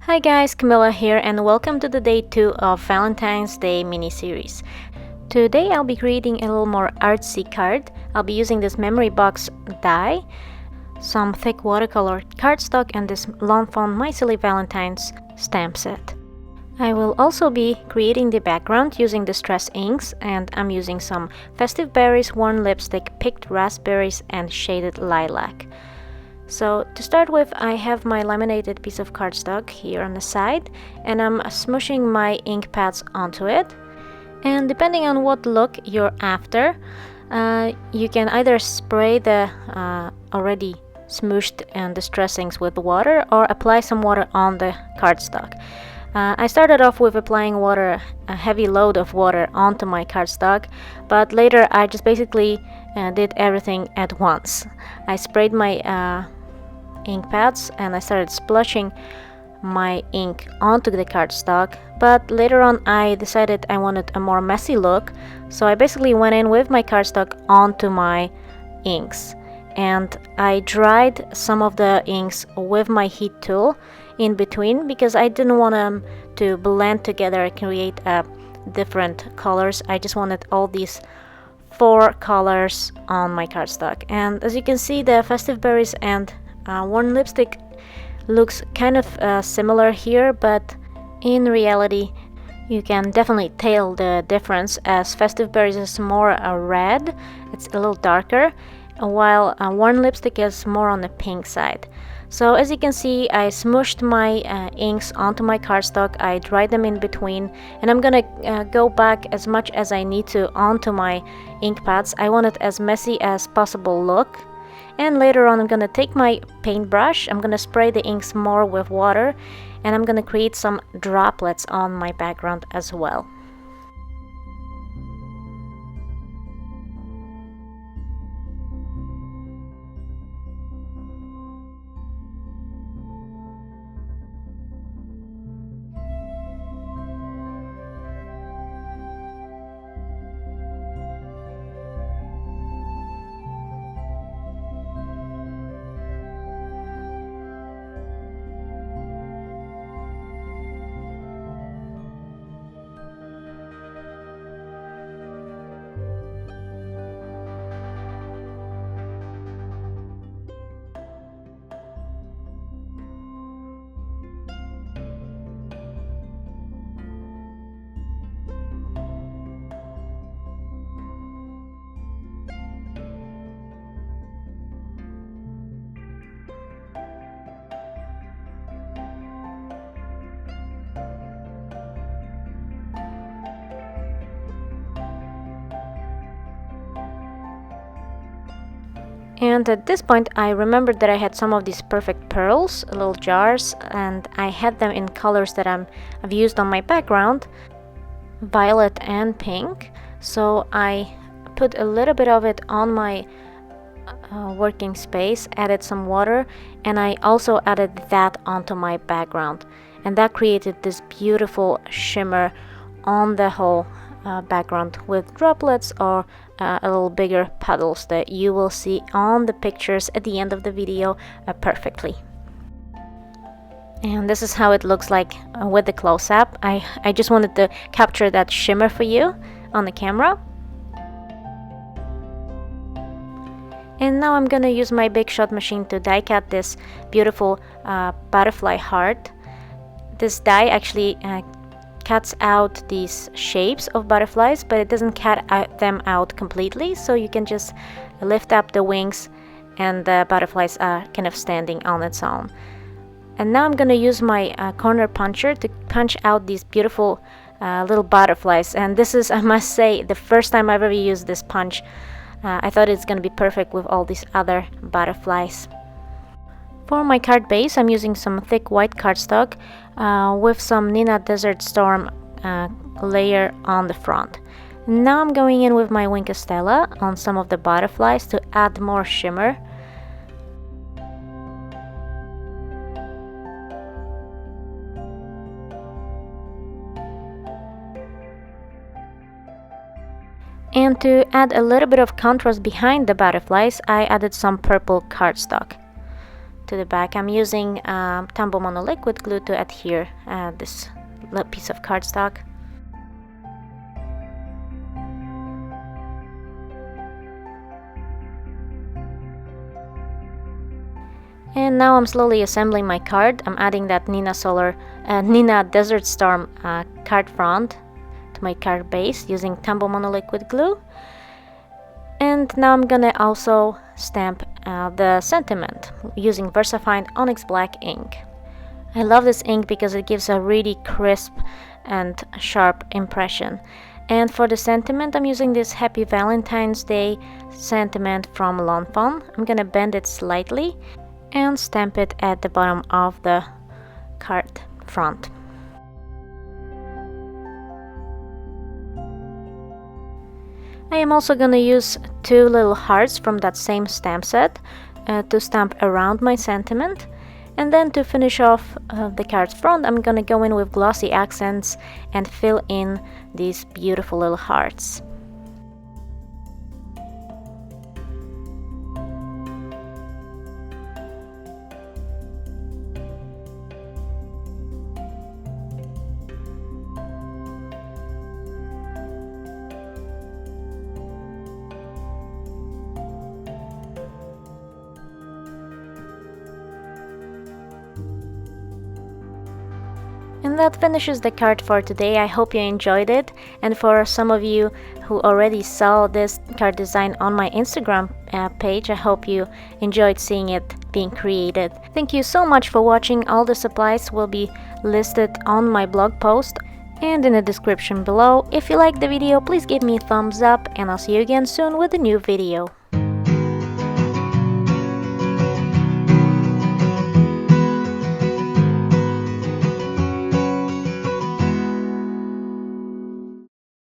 Hi guys, Camilla here and welcome to the day 2 of Valentine's Day mini-series. Today I'll be creating a little more artsy card. I'll be using this memory box die, some thick watercolor cardstock and this Lawn Fawn My Silly Valentine's stamp set. I will also be creating the background using distress inks, and I'm using some festive berries, worn lipstick, picked raspberries and shaded lilac. So to start with, I have my laminated piece of cardstock here on the side and I'm smooshing my ink pads onto it. And depending on what look you're after, you can either spray the already smooshed and distress inks with water or apply some water on the cardstock. I started off with applying water, a heavy load of water onto my cardstock, but later I just basically did everything at once. I sprayed my ink pads and I started splashing my ink onto the cardstock, but later on I decided I wanted a more messy look, so I basically went in with my cardstock onto my inks and I dried some of the inks with my heat tool in between because I didn't want them to blend together and create different colors. I just wanted all these 4 colors on my cardstock, and as you can see, the festive berries and worn lipstick looks kind of similar here, but in reality you can definitely tell the difference, as festive berries is more red, it's a little darker, while worn lipstick is more on the pink side. So as you can see, I smooshed my inks onto my cardstock, I dried them in between, and I'm gonna go back as much as I need to onto my ink pads. I want it as messy as possible look. And later on I'm gonna take my paintbrush, I'm gonna spray the inks more with water, and I'm gonna create some droplets on my background as well. And at this point I remembered that I had some of these perfect pearls, little jars, and I had them in colors that I've used on my background, violet and pink. So I put a little bit of it on my working space, added some water, and I also added that onto my background, and that created this beautiful shimmer on the whole background with droplets or a little bigger puddles that you will see on the pictures at the end of the video perfectly. And this is how it looks like with the close-up. I just wanted to capture that shimmer for you on the camera. And now I'm gonna use my Big Shot machine to die cut this beautiful butterfly heart. This die actually cuts out these shapes of butterflies, but it doesn't cut them out completely, so you can just lift up the wings and the butterflies are kind of standing on its own. And now I'm gonna use my corner puncher to punch out these beautiful little butterflies, and this is, I must say, the first time I've ever used this punch. I thought it's gonna be perfect with all these other butterflies. For my card base, I'm using some thick white cardstock with some Nina Desert Storm layer on the front. Now I'm going in with my Wink Stella on some of the butterflies to add more shimmer. And to add a little bit of contrast behind the butterflies, I added some purple cardstock. to the back. I'm using Tombow Mono liquid glue to adhere this piece of cardstock. And now I'm slowly assembling my card. I'm adding that Nina Desert Storm card front to my card base using Tombow Mono liquid glue. And now I'm gonna also stamp the sentiment using VersaFine Onyx Black ink. I love this ink because it gives a really crisp and sharp impression. And for the sentiment, I'm using this Happy Valentine's Day sentiment from Lawn Fawn. I'm gonna bend it slightly and stamp it at the bottom of the card front. I am also going to use 2 little hearts from that same stamp set to stamp around my sentiment. And then to finish off the card's front, I'm going to go in with glossy accents and fill in these beautiful little hearts. And that finishes the card for today. I hope you enjoyed it, and for some of you who already saw this card design on my Instagram page, I hope you enjoyed seeing it being created. Thank you so much for watching. All the supplies will be listed on my blog post and in the description below. If you liked the video, please give me a thumbs up, and I'll see you again soon with a new video.